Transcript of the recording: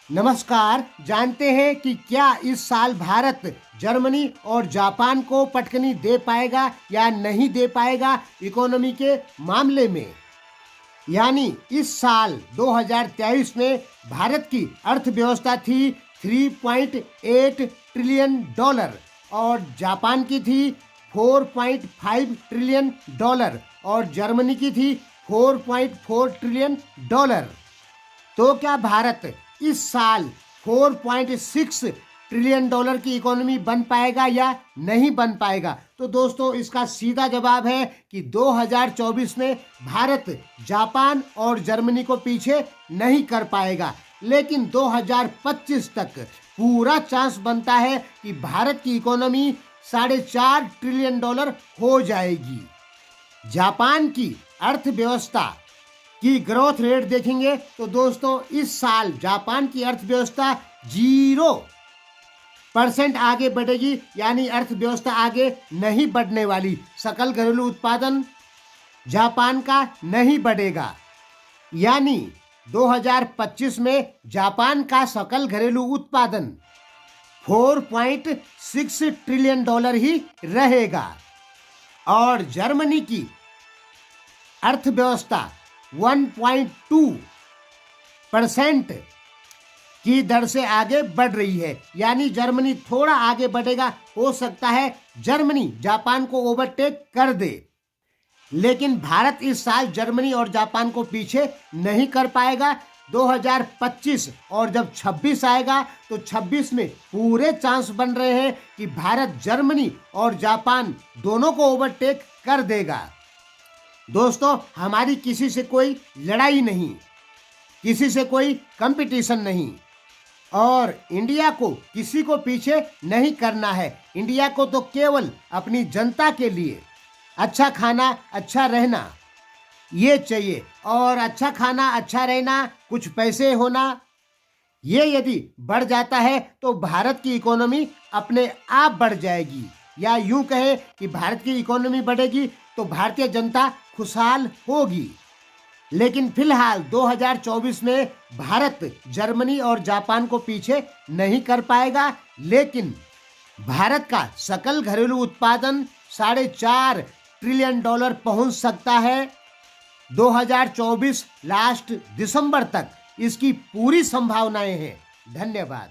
नमस्कार। जानते हैं कि क्या इस साल भारत जर्मनी और जापान को पटकनी दे पाएगा या नहीं दे पाएगा इकोनॉमी के मामले में। यानी इस साल 2023 में भारत की अर्थव्यवस्था थी 3.8 ट्रिलियन डॉलर और जापान की थी 4.5 ट्रिलियन डॉलर और जर्मनी की थी 4.4 ट्रिलियन डॉलर। तो क्या भारत इस साल 4.6 ट्रिलियन डॉलर की इकोनॉमी बन पाएगा या नहीं बन पाएगा? तो दोस्तों इसका सीधा जवाब है कि 2024 में भारत जापान और जर्मनी को पीछे नहीं कर पाएगा, लेकिन 2025 तक पूरा चांस बनता है कि भारत की इकोनॉमी 4.5 ट्रिलियन डॉलर हो जाएगी। जापान की अर्थव्यवस्था की ग्रोथ रेट देखेंगे तो दोस्तों इस साल जापान की अर्थव्यवस्था 0% आगे बढ़ेगी, यानी अर्थव्यवस्था आगे नहीं बढ़ने वाली। सकल घरेलू उत्पादन जापान का नहीं बढ़ेगा, यानी 2025 में जापान का सकल घरेलू उत्पादन 4.6 ट्रिलियन डॉलर ही रहेगा और जर्मनी की अर्थव्यवस्था 1.2% की दर से आगे बढ़ रही है, यानी जर्मनी थोड़ा आगे बढ़ेगा। हो सकता है जर्मनी जापान को ओवरटेक कर दे, लेकिन भारत इस साल जर्मनी और जापान को पीछे नहीं कर पाएगा। 2025 और जब 26 आएगा तो 26 में पूरे चांस बन रहे हैं कि भारत जर्मनी और जापान दोनों को ओवरटेक कर देगा। दोस्तों हमारी किसी से कोई लड़ाई नहीं, किसी से कोई कंपटीशन नहीं और इंडिया को किसी को पीछे नहीं करना है। इंडिया को तो केवल अपनी जनता के लिए अच्छा खाना, अच्छा रहना ये चाहिए और अच्छा खाना, अच्छा रहना, कुछ पैसे होना, ये यदि बढ़ जाता है तो भारत की इकोनॉमी अपने आप बढ़ जाएगी। या यूं कहे कि भारत की इकोनॉमी बढ़ेगी तो भारतीय जनता खुशहाल होगी। लेकिन फिलहाल 2024 में भारत जर्मनी और जापान को पीछे नहीं कर पाएगा, लेकिन भारत का सकल घरेलू उत्पादन 4.5 ट्रिलियन डॉलर पहुंच सकता है 2024 लास्ट दिसंबर तक। इसकी पूरी संभावनाएं हैं। धन्यवाद।